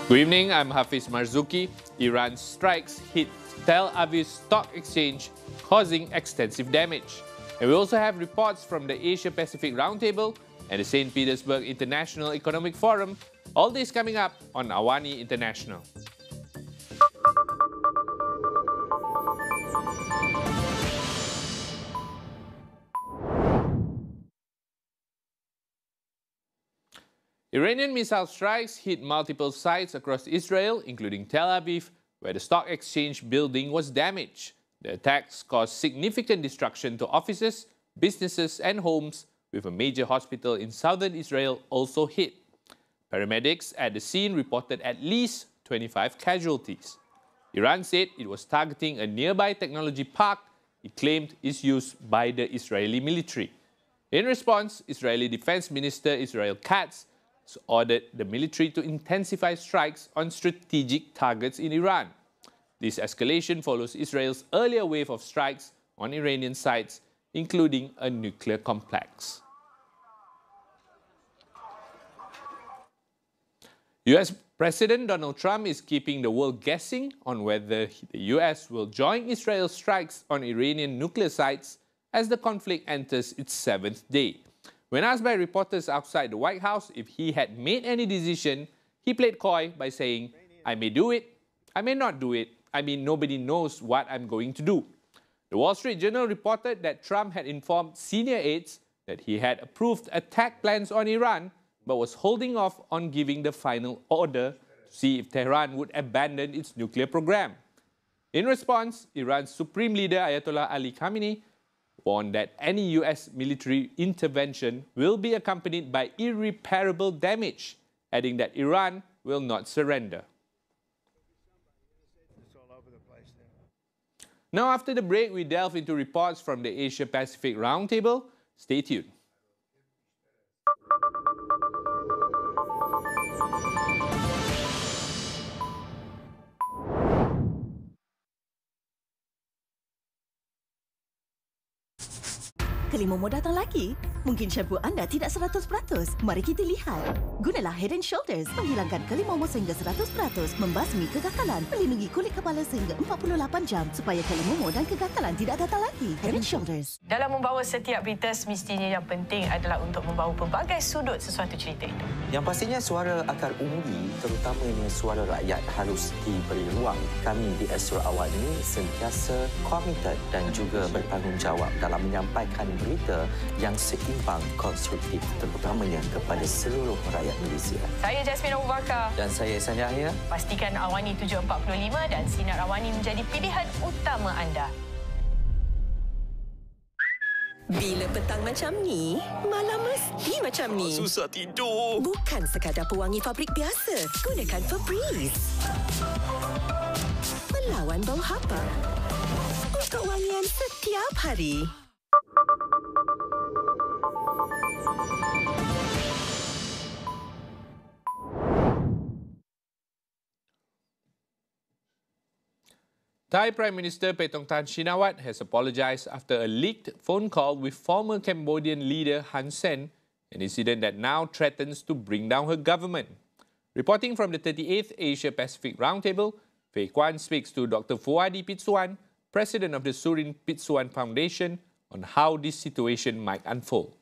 Good evening, I'm Hafiz Marzukhi. Iran's strikes hit Tel Aviv's stock exchange, causing extensive damage. And we also have reports from the Asia-Pacific Roundtable and the St. Petersburg International Economic Forum. All this coming up on AWANI International. Iranian missile strikes hit multiple sites across Israel, including Tel Aviv, where the stock exchange building was damaged. The attacks caused significant destruction to offices, businesses, and homes, with a major hospital in southern Israel also hit. Paramedics at the scene reported at least 25 casualties. Iran said it was targeting a nearby technology park it claimed is used by the Israeli military. In response, Israeli Defense Minister Israel Katz ordered the military to intensify strikes on strategic targets in Iran. This escalation follows Israel's earlier wave of strikes on Iranian sites, including a nuclear complex. US President Donald Trump is keeping the world guessing on whether the US will join Israel's strikes on Iranian nuclear sites as the conflict enters its 7th day. When asked by reporters outside the White House if he had made any decision, he played coy by saying, "I may do it, I may not do it. I mean, nobody knows what I'm going to do." The Wall Street Journal reported that Trump had informed senior aides that he had approved attack plans on Iran, but was holding off on giving the final order to see if Tehran would abandon its nuclear program. In response, Iran's Supreme Leader Ayatollah Ali Khamenei warned that any US military intervention will be accompanied by irreparable damage, adding that Iran will not surrender. Now, after the break, we delve into reports from the Asia-Pacific Roundtable. Stay tuned. Kelima datang lagi? Mungkin shampoo anda tidak 100%. Mari kita lihat. Gunalah Head & Shoulders menghilangkan kelimomo sehingga 100%, membasmi kegatalan, melindungi kulit kepala sehingga 48 jam supaya kelimomo dan kegatalan tidak datang lagi. Head & Shoulders. Dalam membawa setiap berita, semestinya yang penting adalah untuk membawa pelbagai sudut sesuatu cerita itu. Yang pastinya suara akar umum, terutamanya suara rakyat, harus diberi ruang. Kami di Astro AWANI sentiasa komited dan juga bertanggungjawab dalam menyampaikan berita yang seimbang, konstruktif, terutamanya kepada seluruh rakyat Malaysia. Saya Jasmine Abu Bakar. Dan saya Ihsan Yahya. Pastikan AWANI 745 dan Sinar AWANI menjadi pilihan utama anda. Bila petang macam ni, malam mesti macam ni. Susah tidur. Bukan sekadar pewangi fabrik biasa. Gunakan Febreze. Melawan bau hapa. Untuk wangian setiap hari. Thai Prime Minister Paetongtarn Shinawatra has apologized after a leaked phone call with former Cambodian leader Hun Sen, an incident that now threatens to bring down her government. Reporting from the 38th Asia-Pacific Roundtable, Fei Kwan speaks to Dr. Fuadi Pitsuwan, President of the Surin Pitsuwan Foundation, on how this situation might unfold.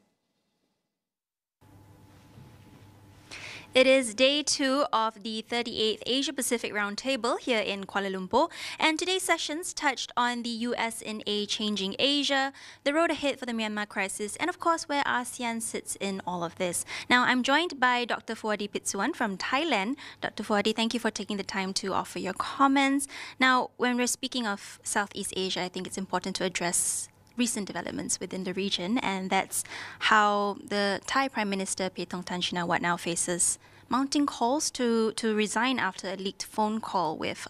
It is day 2 of the 38th Asia-Pacific Roundtable here in Kuala Lumpur, and today's sessions touched on the US in a changing Asia, the road ahead for the Myanmar crisis, and of course where ASEAN sits in all of this. Now, I'm joined by Dr. Fuadi Pitsuwan from Thailand. Dr. Fuadi, thank you for taking the time to offer your comments. Now, when we're speaking of Southeast Asia, I think it's important to address recent developments within the region, and that's how the Thai Prime Minister Paetongtarn Shinawatra now faces mounting calls to resign after a leaked phone call with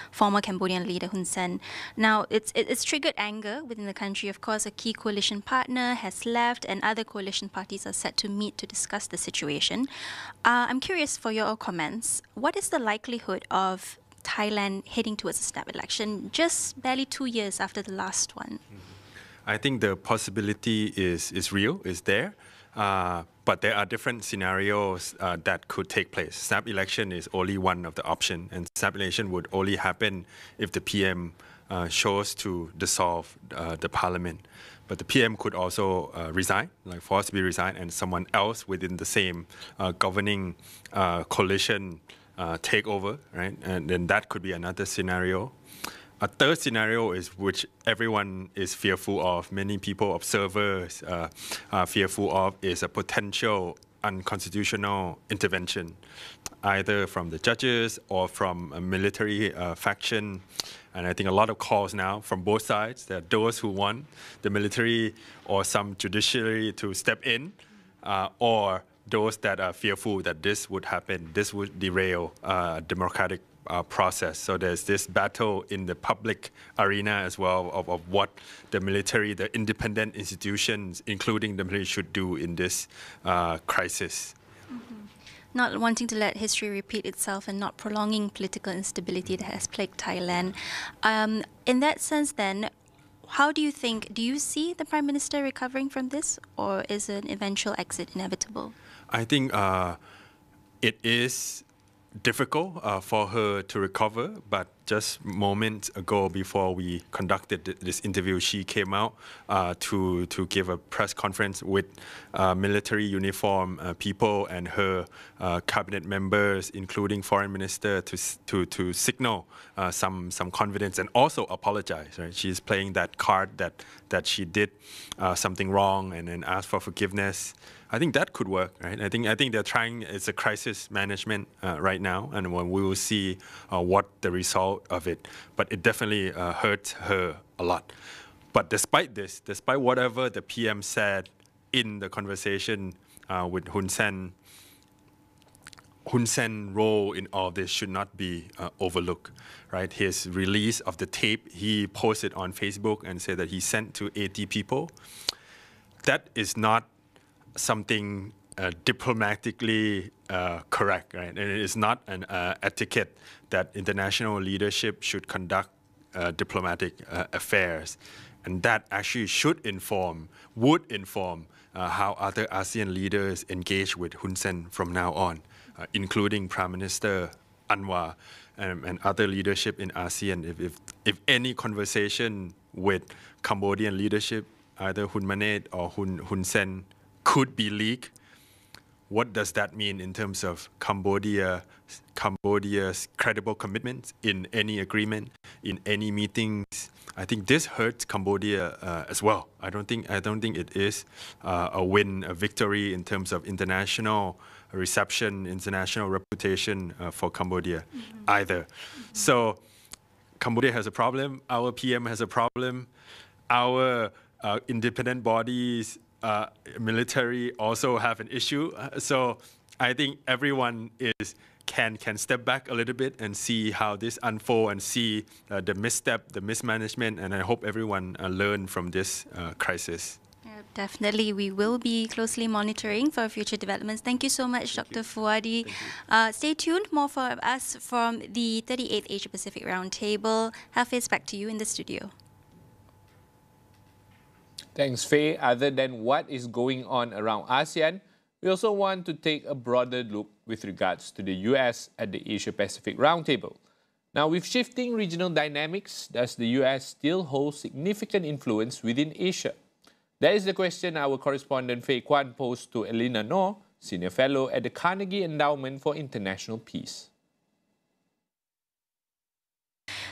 former Cambodian leader Hun Sen. Now, it's triggered anger within the country. Of course, a key coalition partner has left, and other coalition parties are set to meet to discuss the situation. I'm curious for your comments. What is the likelihood of Thailand heading towards a snap election just barely 2 years after the last one? I think the possibility is real, is there. But there are different scenarios that could take place. Snap election is only one of the options, and snap election would only happen if the PM chose to dissolve the parliament. But the PM could also resign, like forcibly resign, and someone else within the same governing coalition take over, right? And then that could be another scenario. A third scenario is which everyone is fearful of, many people, observers are fearful of, is a potential unconstitutional intervention, either from the judges or from a military faction. And I think a lot of calls now from both sides. There are those who want the military or some judiciary to step in, or those that are fearful that this would happen, this would derail democratic process. So there's this battle in the public arena as well of what the military, the independent institutions, including the military, should do in this crisis. Not wanting to let history repeat itself and not prolonging political instability that has plagued Thailand. In that sense then, how do you see the Prime Minister recovering from this, or is an eventual exit inevitable? I think it is difficult for her to recover, but just moments ago before we conducted this interview, she came out to give a press conference with military uniform people and her cabinet members, including foreign minister, to signal some confidence and also apologize. Right? She's playing that card that she did something wrong and then ask for forgiveness. I think that could work, right? I think they're trying. It's a crisis management right now, and when we will see what the result of it. But it definitely hurt her a lot. But despite this, despite whatever the PM said in the conversation with Hun Sen, Hun Sen's role in all this should not be overlooked, right? His release of the tape, he posted on Facebook and said that he sent to 80 people. That is not something diplomatically correct, right? And it is not an etiquette that international leadership should conduct diplomatic affairs. And that actually would inform how other ASEAN leaders engage with Hun Sen from now on, including Prime Minister Anwar and other leadership in ASEAN. If any conversation with Cambodian leadership, either Hun Manet or Hun Sen, could be leaked, what does that mean in terms of Cambodia's credible commitments in any agreement, in any meetings? I think this hurts Cambodia as well. I don't think it is a win, a victory in terms of international reception, international reputation for Cambodia either. So Cambodia has a problem. Our PM has a problem. Our independent bodies, military also have an issue. So I think everyone can step back a little bit and see how this unfolds and see the misstep, the mismanagement, and I hope everyone learn from this crisis. Yeah, definitely, we will be closely monitoring for future developments. Thank you so much, Dr. Fuadi. Stay tuned, more for us from the 38th Asia-Pacific Roundtable. Hafiz, back to you in the studio. Thanks, Faye. Other than what is going on around ASEAN, we also want to take a broader look with regards to the US at the Asia-Pacific Roundtable. Now, with shifting regional dynamics, does the US still hold significant influence within Asia? That is the question our correspondent Faye Kwan posed to Elena Noor, Senior Fellow at the Carnegie Endowment for International Peace.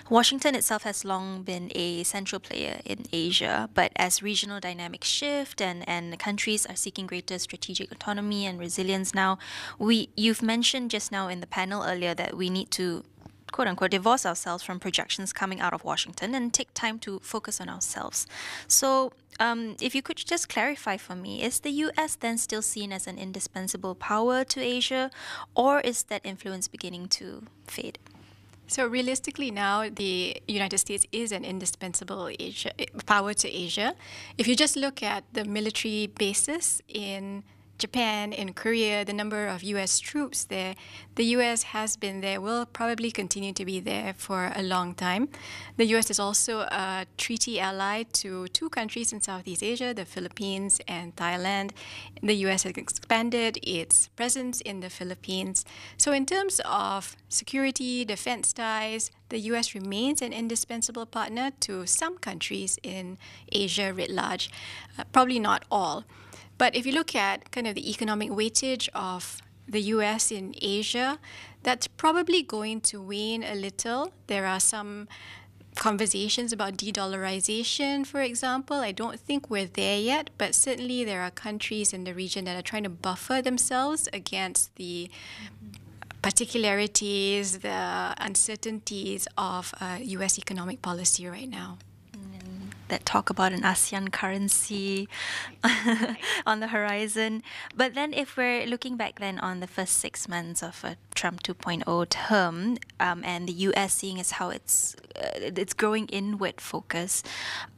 Washington itself has long been a central player in Asia, but as regional dynamics shift and countries are seeking greater strategic autonomy and resilience now, you've mentioned just now in the panel earlier that we need to, quote-unquote, divorce ourselves from projections coming out of Washington and take time to focus on ourselves. So if you could just clarify for me, is the US then still seen as an indispensable power to Asia, or is that influence beginning to fade? So realistically now, the United States is an indispensable power to Asia. If you just look at the military bases in Japan, in Korea, the number of U.S. troops there. The U.S. has been there, will probably continue to be there for a long time. The U.S. is also a treaty ally to two countries in Southeast Asia, the Philippines and Thailand. The U.S. has expanded its presence in the Philippines. So in terms of security, defense ties, the U.S. remains an indispensable partner to some countries in Asia writ large, probably not all. But if you look at kind of the economic weightage of the U.S. in Asia, that's probably going to wane a little. There are some conversations about de-dollarization, for example. I don't think we're there yet, but certainly there are countries in the region that are trying to buffer themselves against the particularities, the uncertainties of U.S. economic policy right now. That talk about an ASEAN currency on the horizon. But then if we're looking back then on the first 6 months of a Trump 2.0 term, and the US seeing as how it's growing inward focus,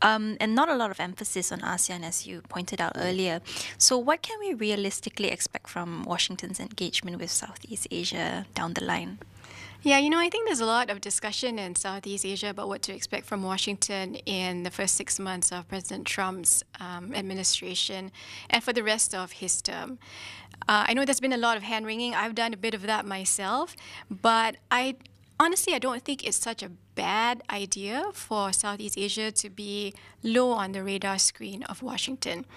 and not a lot of emphasis on ASEAN, as you pointed out earlier. So what can we realistically expect from Washington's engagement with Southeast Asia down the line? Yeah, you know, I think there's a lot of discussion in Southeast Asia about what to expect from Washington in the first 6 months of President Trump's administration and for the rest of his term. I know there's been a lot of hand-wringing. I've done a bit of that myself, but honestly, I don't think it's such a bad idea for Southeast Asia to be low on the radar screen of Washington.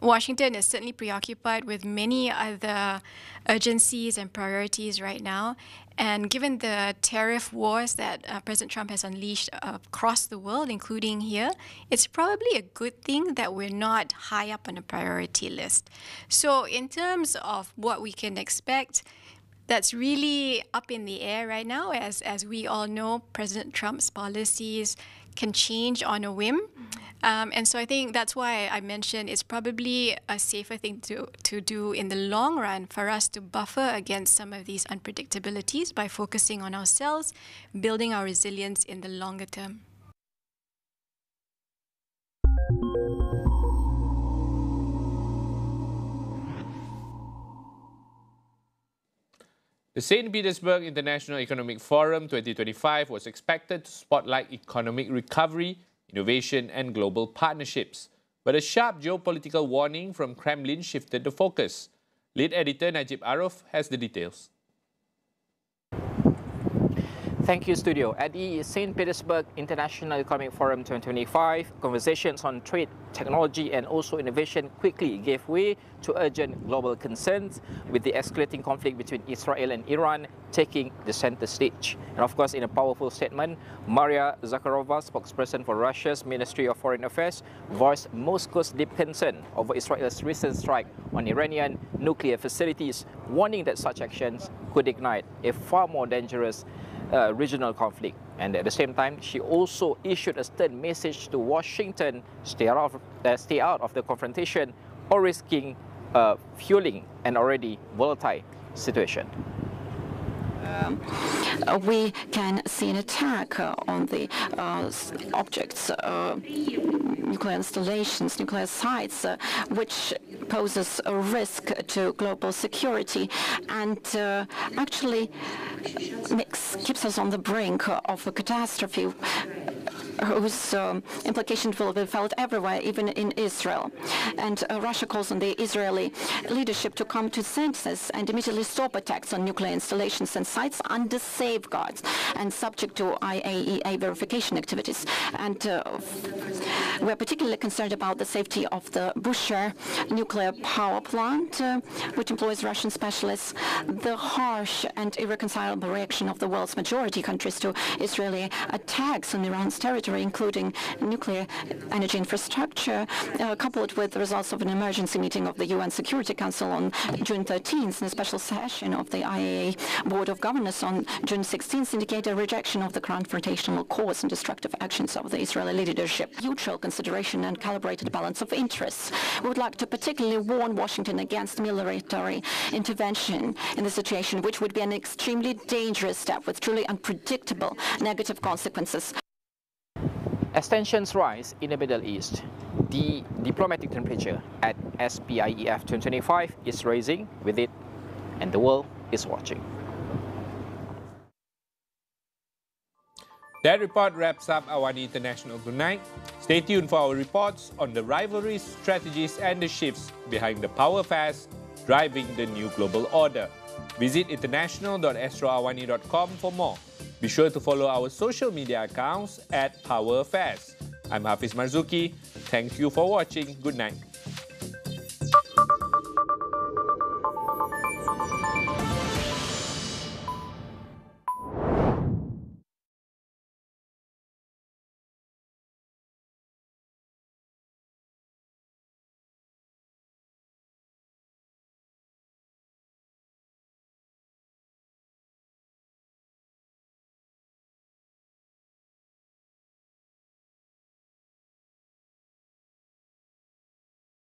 Washington is certainly preoccupied with many other urgencies and priorities right now. And given the tariff wars that President Trump has unleashed across the world, including here, it's probably a good thing that we're not high up on a priority list. So in terms of what we can expect, that's really up in the air right now. As we all know, President Trump's policies can change on a whim. And so I think that's why I mentioned it's probably a safer thing to do in the long run for us to buffer against some of these unpredictabilities by focusing on ourselves, building our resilience in the longer term. The St. Petersburg International Economic Forum 2025 was expected to spotlight economic recovery, innovation and global partnerships. But a sharp geopolitical warning from Kremlin shifted the focus. Lead editor Najib Arif has the details. Thank you, Studio. At the St. Petersburg International Economic Forum 2025, conversations on trade, technology and also innovation quickly gave way to urgent global concerns, with the escalating conflict between Israel and Iran taking the center stage. And of course, in a powerful statement, Maria Zakharova, spokesperson for Russia's Ministry of Foreign Affairs, voiced Moscow's deep concern over Israel's recent strike on Iranian nuclear facilities, warning that such actions could ignite a far more dangerous regional conflict. And at the same time, she also issued a stern message to Washington: stay out of the confrontation or risking fueling an already volatile situation. We can see an attack on the objects, nuclear installations, nuclear sites, which poses a risk to global security and actually keeps us on the brink of a catastrophe whose implications will be felt everywhere, even in Israel. And Russia calls on the Israeli leadership to come to senses and immediately stop attacks on nuclear installations and sites under safeguards and subject to IAEA verification activities. And we're particularly concerned about the safety of the Bushehr nuclear power plant, which employs Russian specialists, the harsh and irreconcilable reaction of the world's majority countries to Israeli attacks on Iran's territory, including nuclear energy infrastructure, coupled with the results of an emergency meeting of the UN Security Council on June 13th and a special session of the IAEA Board of Governors on June 16th, indicate a rejection of the confrontational course and destructive actions of the Israeli leadership. Mutual consideration and calibrated balance of interests. We would like to particularly warn Washington against military intervention in the situation, which would be an extremely dangerous step with truly unpredictable negative consequences. As tensions rise in the Middle East, the diplomatic temperature at SPIEF 2025 is rising with it, and the world is watching. That report wraps up AWANI International tonight. Stay tuned for our reports on the rivalries, strategies, and the shifts behind the power affairs driving the new global order. Visit international.astroawani.com for more. Be sure to follow our social media accounts at Power Affairs. I'm Hafiz Marzukhi. Thank you for watching. Good night.